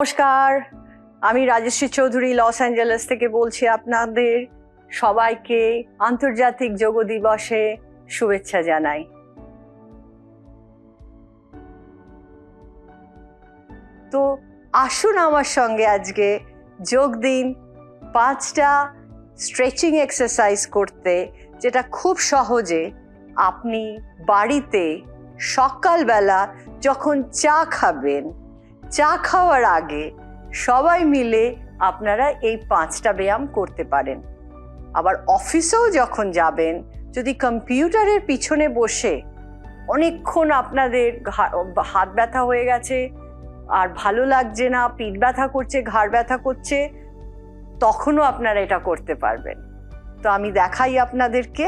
নমস্কার, আমি Rajshri Chowdhury Los Angeles থেকে বলছি আপনাদের সবাইকে আন্তর্জাতিক যোগ দিবসে শুভেচ্ছা জানাই। তো আসুন আমার সঙ্গে আজকে যোগ দিন 5টা স্ট্রেচিং এক্সারসাইজ করতে, যেটা খুব সহজে আপনি বাড়িতে সকালবেলা যখন চা খাবেন, চা খাওয়ার আগে সবাই মিলে আপনারা এই 5টা ব্যায়াম করতে পারেন। আবার অফিসেও যখন যাবেন, যদি কম্পিউটারের পিছনে বসে অনেকক্ষণ আপনাদের হাত ব্যথা হয়ে গেছে আর ভালো লাগছে না, পিঠ ব্যথা করছে, ঘাড় ব্যথা করছে, তখনও আপনারা এটা করতে পারবেন। তো আমি দেখাই আপনাদেরকে,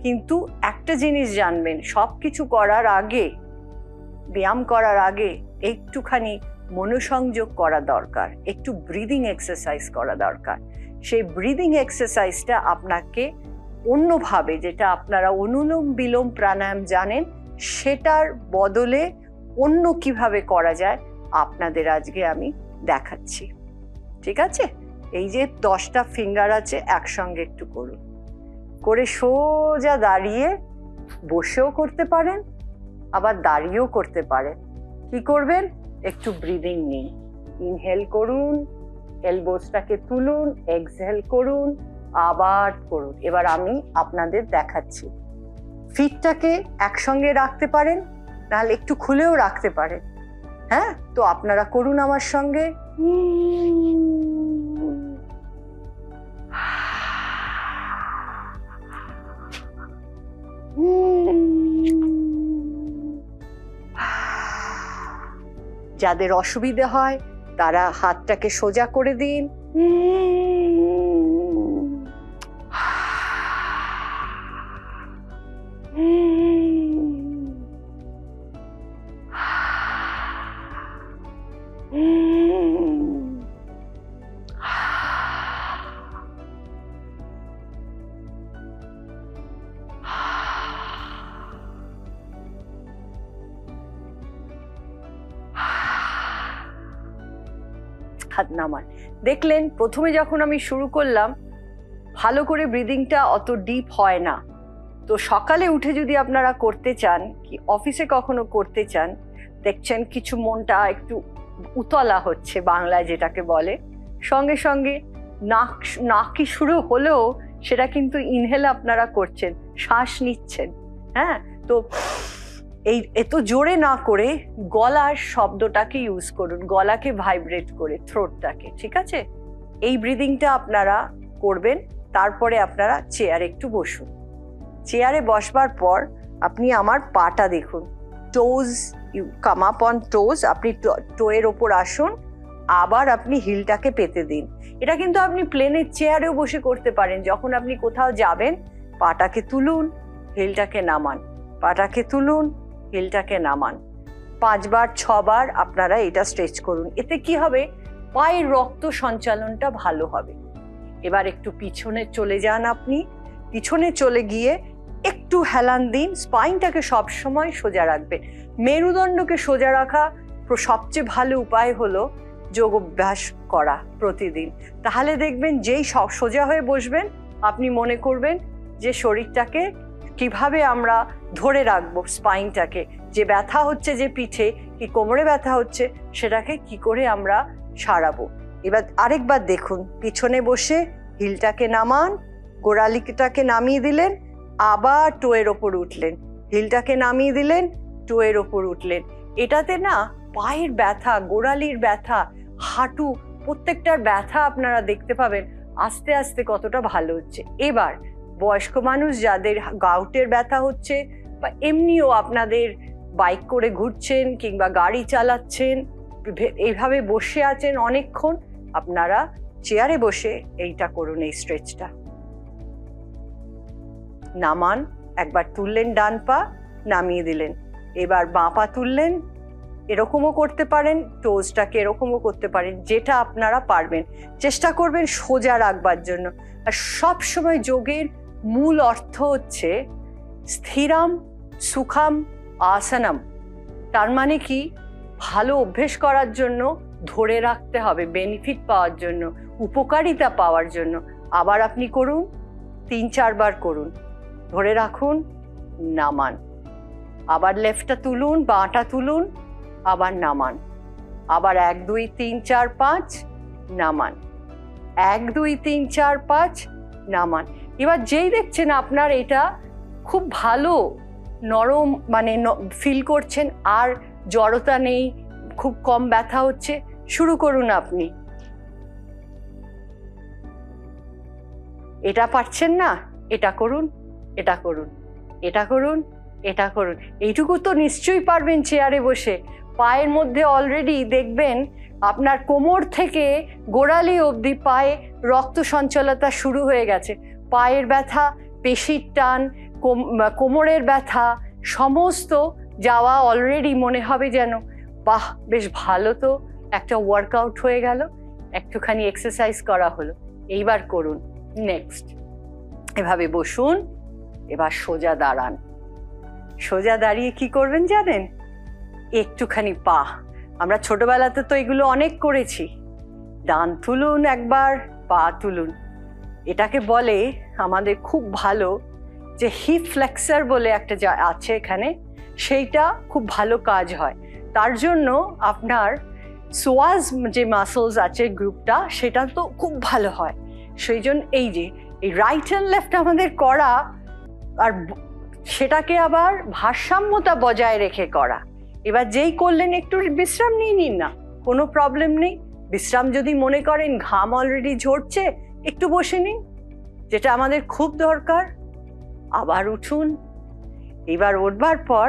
কিন্তু একটা জিনিস জানবেন, সব কিছু করার আগে, ব্যায়াম করার আগে একটুখানি মনোসংযোগ করা দরকার, একটু ব্রিদিং এক্সারসাইজ করা দরকার। সেই ব্রিদিং এক্সারসাইজটা আপনাকে অন্যভাবে, যেটা আপনারা অনুলোম বিলোম প্রাণায়াম জানেন, সেটার বদলে অন্য কিভাবে করা যায় আপনাদের আজকে আমি দেখাচ্ছি। ঠিক আছে? এই যে 10টা ফিঙ্গার আছে, একসঙ্গে একটু করুন, করে সোজা দাঁড়িয়ে বসেও করতে পারেন, আবার দাঁড়িয়েও করতে পারেন। কি করবেন? একটু ব্রিদিং নিন, ইনহেল করুন, এলবোসটাকে তুলুন, এক্সহেল করুন, আবার করুন। এবার আমি আপনাদের দেখাচ্ছি। ফিটটাকে একসঙ্গে রাখতে পারেন, নাহলে একটু খুলেও রাখতে পারেন। হ্যাঁ, তো আপনারা করুন আমার সঙ্গে। যাদের অসুবিধে হয় তারা হাতটাকে সোজা করে দিন। হাত নামান। দেখলেন, প্রথমে যখন আমি শুরু করলাম, ভালো করে ব্রিদিংটা অত ডিপ হয় না। তো সকালে উঠে যদি আপনারা করতে চান, কি অফিসে কখনো করতে চান, দেখছেন কিছু মনটা একটু উতলা হচ্ছে, বাংলায় যেটাকে বলে, সঙ্গে সঙ্গে নাকি শুরু হলেও সেটা কিন্তু ইনহেল আপনারা করছেন, শ্বাস নিচ্ছেন। হ্যাঁ, তো এই এত জোরে না করে গলার শব্দটাকে ইউজ করুন, গলাকে ভাইব্রেট করে, থ্রোটটাকে। ঠিক আছে? এই ব্রিদিংটা আপনারা করবেন। তারপরে আপনারা চেয়ারে একটু বসুন। চেয়ারে বসবার পর আপনি আমার পাটা দেখুন, টোজ, ইউ কাম আপ অন টোজ, আপনি টোয়ের ওপর আসুন, আবার আপনি হিলটাকে পেতে দিন। এটা কিন্তু আপনি প্লেনের চেয়ারেও বসে করতে পারেন। যখন আপনি কোথাও যাবেন, পাটাকে তুলুন, হিলটাকে নামান, পাটাকে তুলুন, হিলটাকে নামান। 5 বার 6 বার আপনারা এটা স্ট্রেচ করুন। এতে কি হবে? পায়ের রক্ত সঞ্চালনটা ভালো হবে। এবার একটু পিছনে চলে যান, আপনি পিছনে চলে গিয়ে একটু হেলান দিন, স্পাইনটাকে সবসময় সোজা রাখবেন। মেরুদণ্ডকে সোজা রাখা সবচেয়ে ভালো উপায় হলো যোগ অভ্যাস করা প্রতিদিন। তাহলে দেখবেন যেই সোজা হয়ে বসবেন, আপনি মনে করবেন যে শরীরটাকে কিভাবে আমরা ধরে রাখবো, স্পাইনটাকে, যে ব্যথা হচ্ছে, যে পিঠে কি কোমরে ব্যথা হচ্ছে, সেটাকে কি করে আমরা সারাবো। এবার আরেকবার দেখুন, পিছনে বসে হিলটাকে নামান, গোড়ালিটাকে নামিয়ে দিলেন, আবার টোয়ের ওপর উঠলেন, হিলটাকে নামিয়ে দিলেন, টোয়ের ওপর উঠলেন। এটাতে না পায়ের ব্যথা, গোড়ালির ব্যথা, হাঁটু, প্রত্যেকটার ব্যথা আপনারা দেখতে পাবেন আস্তে আস্তে কতটা ভালো হচ্ছে। এবার বয়স্ক মানুষ যাদের গাউটের ব্যথা হচ্ছে, বা এমনিও আপনাদের বাইক করে ঘুরছেন কিংবা গাড়ি চালাচ্ছেন, এইভাবে বসে আছেন অনেকক্ষণ, আপনারা চেয়ারে বসে এইটা করুন, এই স্ট্রেচটা। নামান, একবার তুললেন ডান পা, নামিয়ে দিলেন, এবার বাঁ পা তুললেন, এরকমও করতে পারেন, টোজটাকে এরকমও করতে পারেন, যেটা আপনারা পারবেন। চেষ্টা করবেন সোজা রাখবার জন্য। আর সব সময় যোগের মূল অর্থ হচ্ছে স্থিরাম সুখাম আসনম। তার মানে কি, ভালো অভ্যেস করার জন্য ধরে রাখতে হবে বেনিফিট পাওয়ার জন্য, উপকারিতা পাওয়ার জন্য। আবার আপনি করুন, 3-4 বার করুন, ধরে রাখুন, নামান। আবার লেফটটা তুলুন, বাঁটা তুলুন, আবার নামান। আবার 1 2 3 4 5 নামান, 1 2 3 4 5 নামান। এবার যেই দেখছেন আপনার এটা খুব ভালো নরম মানে ফিল করছেন, আর জড়তা নেই, খুব কম ব্যথা হচ্ছে, শুরু করুন আপনি। এটা পারছেন না, এটা করুন, এটা করুন, এটা করুন, এটা করুন। এইটুকু তো নিশ্চয়ই পারবেন চেয়ারে বসে। পায়ের মধ্যে অলরেডি দেখবেন আপনার কোমর থেকে গোড়ালি অবধি পায়ে রক্ত সঞ্চালতা শুরু হয়ে গেছে। পায়ের ব্যথা, পেশির টান, কোমরের ব্যথা সমস্ত যাওয়া অলরেডি মনে হবে যেন বাহ, বেশ ভালো, তো একটা ওয়ার্কআউট হয়ে গেল, একটুখানি এক্সারসাইজ করা হলো। এইবার করুন নেক্সট। এভাবে বসুন, এবার সোজা দাঁড়ান। সোজা দাঁড়িয়ে কি করবেন জানেন? একটুখানি পা, আমরা ছোটবেলাতে তো এগুলো অনেক করেছি। ডান তুলুন একবার, পা তুলুন। এটাকে বলে আমাদের খুব ভালো যে হিপ ফ্লেক্সার বলে একটা যা আছে এখানে, সেইটা খুব ভালো কাজ হয়। তার জন্য আপনার সোয়াজ যে মাসলস আছে গ্রুপটা, সেটা তো খুব ভালো হয়। সেই জন্য এই যে এই রাইট অ্যান্ড লেফট আমাদের করা, আর সেটাকে আবার ভারসাম্যতা বজায় রেখে করা। এবার যেই করলেন একটু বিশ্রাম নিয়ে নিন না, কোনো প্রবলেম নেই। বিশ্রাম যদি মনে করেন ঘাম অলরেডি ঝরছে, একটু বসে নিন, যেটা আমাদের খুব দরকার। আবার উঠুন। এবার উঠবার পর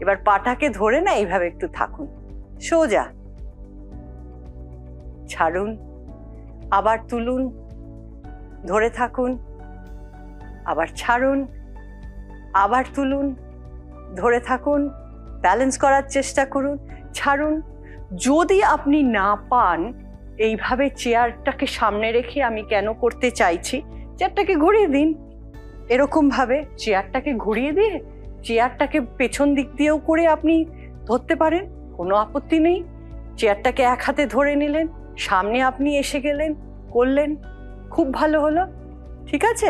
এবার পাটাকে ধরে না এইভাবে একটু থাকুন, সোজা ছাড়ুন, আবার তুলুন, ধরে থাকুন, আবার ছাড়ুন, আবার তুলুন, ধরে থাকুন, ব্যালেন্স করার চেষ্টা করুন, ছাড়ুন। যদি আপনি না পান, এইভাবে চেয়ারটাকে সামনে রেখে আমি কেন করতে চাইছি, চেয়ারটাকে ঘুরিয়ে দিন। এরকম ভাবে চেয়ারটাকে ঘুরিয়ে দিয়ে চেয়ারটাকে পেছন দিক দিয়েও করে আপনি ধরতে পারেন, কোনো আপত্তি নেই। চেয়ারটাকে এক হাতে ধরে নিলেন, সামনে আপনি এসে গেলেন, করলেন, খুব ভালো হলো। ঠিক আছে,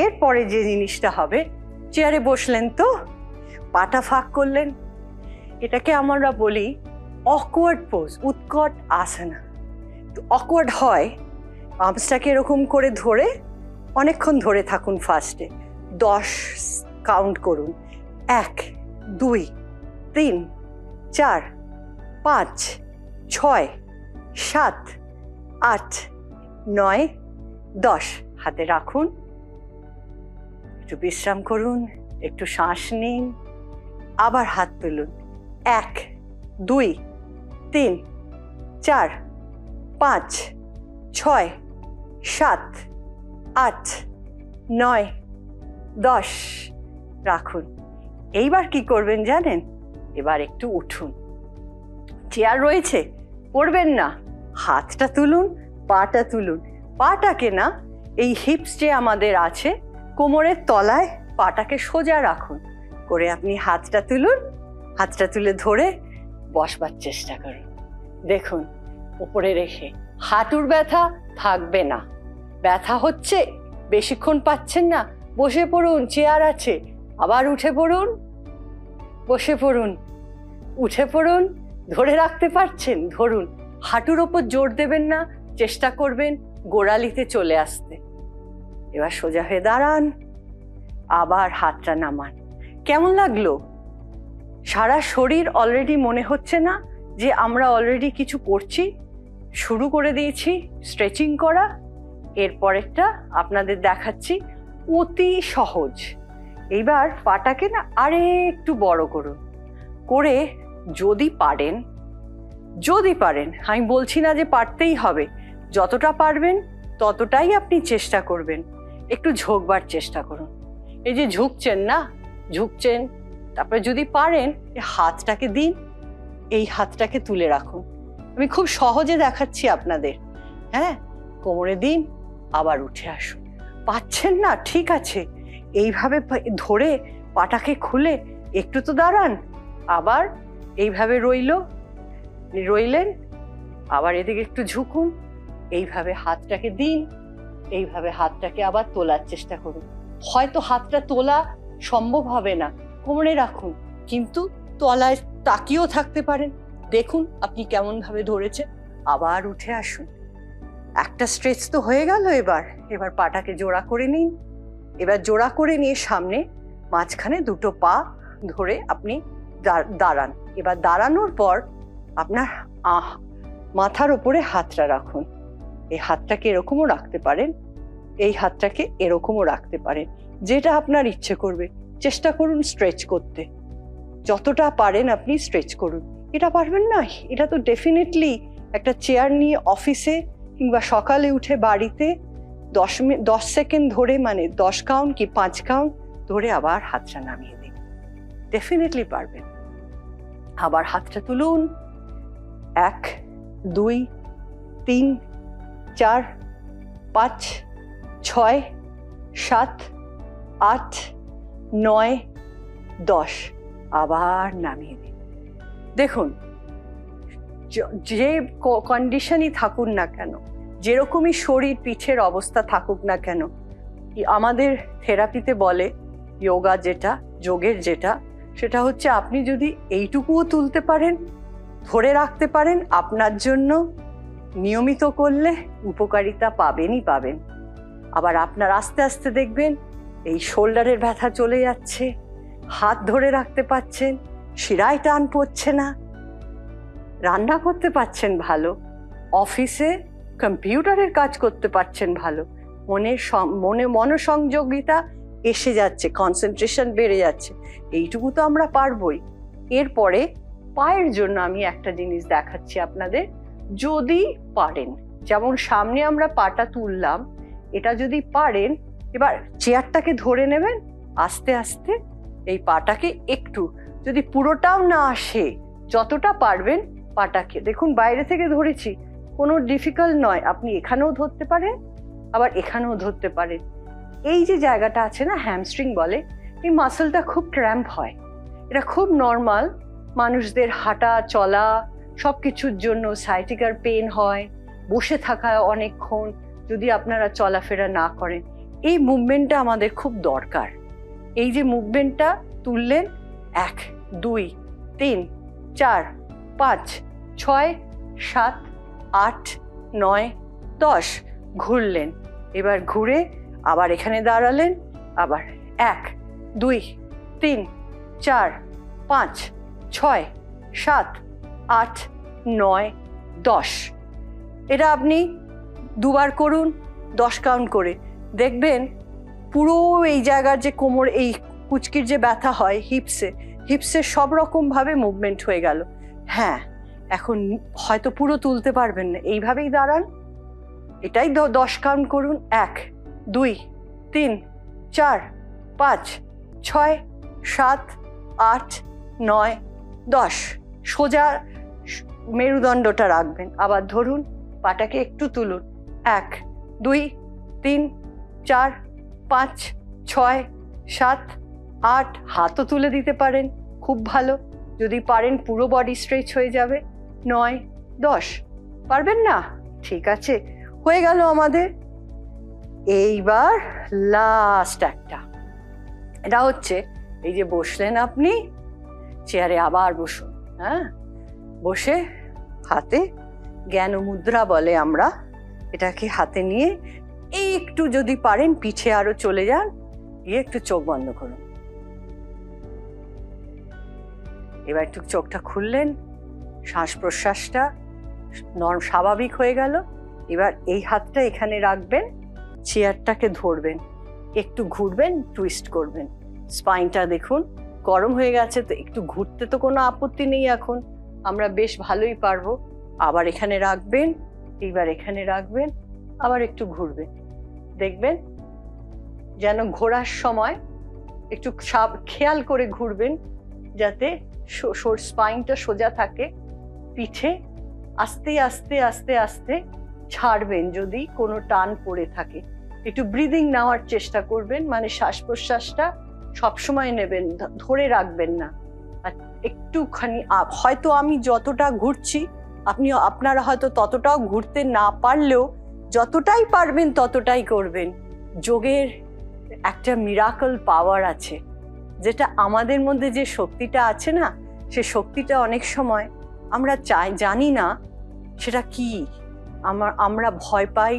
এরপরে যে জিনিসটা হবে, চেয়ারে বসলেন তো পাটা ফাঁক করলেন, এটাকে আমরা বলি অকওয়ার্ড পোজ, উৎকট আসনা। তো অকওয়ার্ড হয়, আর্মসটাকে এরকম করে ধরে অনেকক্ষণ ধরে থাকুন। ফার্স্টে 10 কাউন্ট করুন, 1 2 3 4 5 6 7 8 9 10 হাতে রাখুন, একটু বিশ্রাম করুন, একটু শ্বাস নিন, আবার হাত তুলুন। 1 2 3 4 5 6 7 8 9 10 রাখুন। এইবার কি করবেন জানেন? এবার একটু উঠুন। চেয়ার রয়েছে, পড়বেন না, হাতটা তুলুন, পাটা তুলুন। পাটাকে না, এই হিপস যে আমাদের আছে কোমরের তলায়, পাটাকে সোজা রাখুন করে আপনি হাতটা তুলুন, হাতটা তুলে ধরে বসবার চেষ্টা করুন। দেখুন উপরে রেখে হাঁটুর ব্যথা থাকবে না। ব্যথা হচ্ছে, বেশিক্ষণ পাচ্ছেন না, বসে পড়ুন, চেয়ার আছে, আবার উঠে পড়ুন, বসে পড়ুন, উঠে পড়ুন। ধরে রাখতে পারছেন ধরুন, হাঁটুর ওপর জোর দেবেন না, চেষ্টা করবেন গোড়ালিতে চলে আসতে। এবার সোজা হয়ে দাঁড়ান, আবার হাতটা নামান। কেমন লাগলো? সারা শরীর অলরেডি মনে হচ্ছে না যে আমরা অলরেডি কিছু করছি? শুরু করে দিয়েছি স্ট্রেচিং করা। এরপরেরটা আপনাদের দেখাচ্ছি, অতি সহজ। এইবার পাটাকে না আরে একটু বড় করুন, করে যদি পারেন, আমি বলছি না যে পারতেই হবে, যতটা পারবেন ততটাই আপনি চেষ্টা করবেন, একটু ঝুঁকবার চেষ্টা করুন। এই যে ঝুঁকছেন না, ঝুঁকছেন, তারপরে যদি পারেন হাতটাকে দিন, এই হাতটাকে তুলে রাখুন। আমি খুব সহজে দেখাচ্ছি আপনাদের। হ্যাঁ, কোমরে দিন, আবার উঠে আসুন। পাচ্ছেন না, ঠিক আছে, এইভাবে ধরে পাটাকে খুলে একটু তো দাঁড়ান, আবার এইভাবে রইলেন, আবার এদিকে একটু ঝুঁকুন, এইভাবে হাতটাকে দিন, এইভাবে হাতটাকে আবার তোলার চেষ্টা করুন। হয়তো হাতটা তোলা সম্ভব হবে না, কোমরে রাখুন, কিন্তু তলায় তাকিয়েও থাকতে পারেন। দেখুন আপনি কেমন ভাবে ধরেছেন। আবার উঠে আসুন। একটা স্ট্রেচ তো হয়ে গেল। এবার পাটাকে জোড়া করে নিন। এবার জোড়া করে নিয়ে সামনে মাঝখানে দুটো পা ধরে আপনি দাঁড়ান। এবার দাঁড়ানোর পর আপনার মাথার উপরে হাতটা রাখুন। এই হাতটাকে এরকমও রাখতে পারেন, এই হাতটাকে এরকমও রাখতে পারেন, যেটা আপনার ইচ্ছে করবে। চেষ্টা করুন স্ট্রেচ করতে, যতটা পারেন আপনি স্ট্রেচ করুন। এটা পারবেন না, এটা তো ডেফিনেটলি একটা চেয়ার নিয়ে অফিসে কিংবা সকালে উঠে বাড়িতে 10 সেকেন্ড ধরে, মানে 10 কাউন্ট কি 5 কাউন্ট ধরে আবার হাতটা নামিয়ে দিন। ডেফিনেটলি পারবেন। আবার হাতটা তুলুন। 1 2 3 4 5 6 7 8 9 10। আবার নামিয়ে দিন। দেখুন, যে কন্ডিশনই থাকুন না কেন, যেরকমই শরীর পিঠের অবস্থা থাকুক না কেন, আমাদের থেরাপিতে বলে যোগা যেটা, যোগের যেটা, সেটা হচ্ছে আপনি যদি এইটুকুও তুলতে পারেন, ধরে রাখতে পারেন, আপনার জন্য নিয়মিত করলে উপকারিতা পাবেনই পাবেন। আবার আপনার আস্তে আস্তে দেখবেন এই শোল্ডারের ব্যথা চলে যাচ্ছে, হাত ধরে রাখতে পারছেন, শিরায় টান পড়ছে না, রান্না করতে পারছেন ভালো, অফিসে কম্পিউটারের কাজ করতে পারছেন ভালো, মনোসংযোগিতা এসে যাচ্ছে, কনসেন্ট্রেশন বেড়ে যাচ্ছে। এইটুকু তো আমরা পারবই। এরপরে পায়ের জন্য আমি একটা জিনিস দেখাচ্ছি আপনাদের, যদি পারেন, যেমন সামনে আমরা পাটা তুললাম, এটা যদি পারেন, এবার চেয়ারটাকে ধরে নেবেন আস্তে আস্তে, এই পাটাকে একটু, যদি পুরোটাও না আসে যতটা পারবেন পাটাকে, দেখুন বাইরে থেকে ধরেছি, কোনো ডিফিকাল্ট নয়, আপনি এখানেও ধরতে পারেন, আবার এখানেও ধরতে পারেন। এই যে জায়গাটা আছে না, হ্যামস্ট্রিং বলে, এই মাসলটা খুব ক্র্যাম্প হয়। এটা খুব নর্মাল, মানুষদের হাঁটা চলা সব কিছুর জন্য সাইটিকার পেন হয়, বসে থাকা অনেকক্ষণ যদি আপনারা চলাফেরা না করেন, এই মুভমেন্টটা আমাদের খুব দরকার। এই যে মুভমেন্টটা তুললেন, 1 2 3 4 5 6 7 8 9 10 ঘুরলেন। এবার ঘুরে আবার এখানে দাঁড়ালেন, আবার 1 2 3 4 5 6 7 8 9 10। এটা আপনি দুবার করুন 10 কাউন্ট করে, দেখবেন পুরো এই জায়গার যে কোমর, এই কুচকির যে ব্যথা হয় হিপসে সব রকম ভাবে মুভমেন্ট হয়ে গেল। হ্যাঁ, এখন হয়তো পুরো তুলতে পারবেন না, এইভাবেই দাঁড়ান, এটাই 10 কাউন্ট করুন। 1 2 3 4 5 6 7 8 9 10। সোজা মেরুদণ্ডটা রাখবেন, আবার ধরুন, পাটাকে একটু তুলুন। 1 2 3 4 5 6 7 8। হাতও তুলে দিতে পারেন, খুব ভালো। যদি পারেন পুরো বডি স্ট্রেচ হয়ে যাবে। 9 10। পারবেন না? ঠিক আছে, হয়ে গেল আমাদের। এইবার লাস্ট একটা, এটা হচ্ছে এই যে বসলেন আপনি চেয়ারে, আবার বসুন। হ্যাঁ, বসে হাতে জ্ঞান মুদ্রা বলে আমরা এটাকে, হাতে নিয়ে এই একটু যদি পারেন পিঠে আরো চলে যান, গিয়ে একটু চোখ বন্ধ করুন। এবার একটু চোখটা খুললেন, শ্বাস প্রশ্বাসটা স্বাভাবিক হয়ে গেল। এবার এই হাতটা এখানে রাখবেন, চেয়ারটাকে ধরবেন, একটু ঘুরবেন, টুইস্ট করবেন। স্পাইনটা দেখুন গরম হয়ে গেছে, তো একটু ঘুরতে তো কোনো আপত্তি নেই, এখন আমরা বেশ ভালোই পারবো। আবার এখানে রাখবেন, এইবার এখানে রাখবেন, আবার একটু ঘুরবেন। দেখবেন যেন ঘোরার সময় একটু খেয়াল করে ঘুরবেন, যাতে স্পাইনটা সোজা থাকে। পিঠে আস্তে আস্তে আস্তে আস্তে ছাড়বেন যদি কোনো টান পড়ে থাকে। একটু ব্রিদিং নেওয়ার চেষ্টা করবেন, মানে শ্বাস প্রশ্বাসটা সবসময় নেবেন, ধরে রাখবেন না। আর একটুখানি হয়তো আমি যতটা ঘুরছি আপনারা হয়তো ততটাও ঘুরতে না পারলেও যতটাই পারবেন ততটাই করবেন। যোগের একটা মিরাকল পাওয়ার আছে, যেটা আমাদের মধ্যে যে শক্তিটা আছে না, সে শক্তিটা অনেক সময় আমরা জানি না সেটা কি। আমরা ভয় পাই,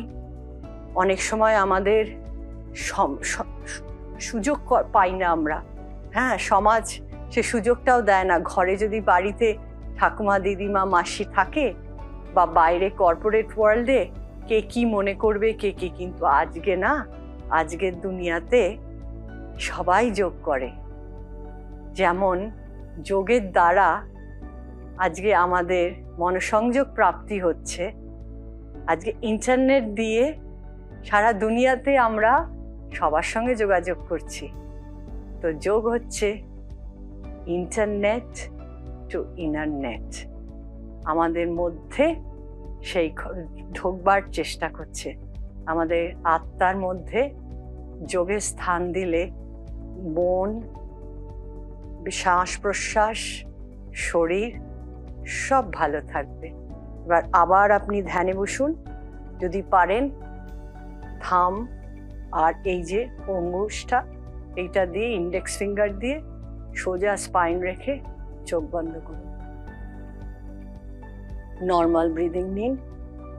অনেক সময় আমাদের সুযোগ পাই না আমরা। হ্যাঁ, সমাজ সে সুযোগটাও দেয় না। ঘরে যদি বাড়িতে ঠাকুমা, দিদিমা, মাসি থাকে, বা বাইরে কর্পোরেট ওয়ার্ল্ডে কে কি মনে করবে কে কি। কিন্তু আজকে না, আজকের দুনিয়াতে সবাই যোগ করে। যেমন যোগের দ্বারা আজকে আমাদের মনসংযোগ প্রাপ্তি হচ্ছে। আজকে ইন্টারনেট দিয়ে সারা দুনিয়াতে আমরা সবার সঙ্গে যোগাযোগ করছি। তো যোগ হচ্ছে ইন্টারনেট টু ইনার নেট। আমাদের মধ্যে সেই ঢোকবার চেষ্টা করছে। আমাদের আত্মার মধ্যে যোগের স্থান দিলে মন, শ্বাস প্রশ্বাস, শরীর সব ভালো থাকবে। এবার আবার আপনি ধ্যানে বসুন, যদি পারেন থাম আর এই যে অঙ্গুষ্ঠটা, এইটা দিয়ে ইন্ডেক্স ফিঙ্গার দিয়ে সোজা স্পাইন রেখে চোখ বন্ধ করুন। নর্মাল ব্রিদিং নিন।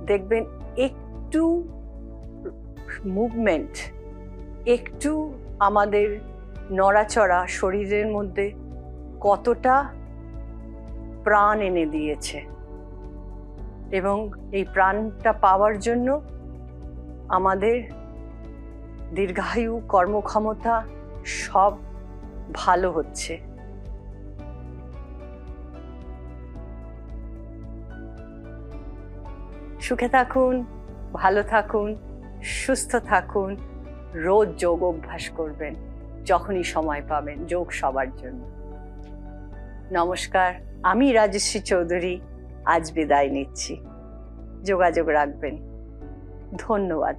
দেখবেন একটু মুভমেন্ট, একটু আমাদের নড়াচড়া শরীরের মধ্যে কতটা প্রাণ এনে দিয়েছে। এবং এই প্রাণটা পাওয়ার জন্য আমাদের দীর্ঘায়ু, কর্মক্ষমতা সব ভালো হচ্ছে। সুখে থাকুন, ভালো থাকুন, সুস্থ থাকুন। রোজ যোগ অভ্যাস করবেন যখনই সময় পাবেন। যোগ সবার জন্য। নমস্কার, আমি রাজশ্রী চৌধুরী আজ বিদায় নিচ্ছি। যোগাযোগ রাখবেন। ধন্যবাদ।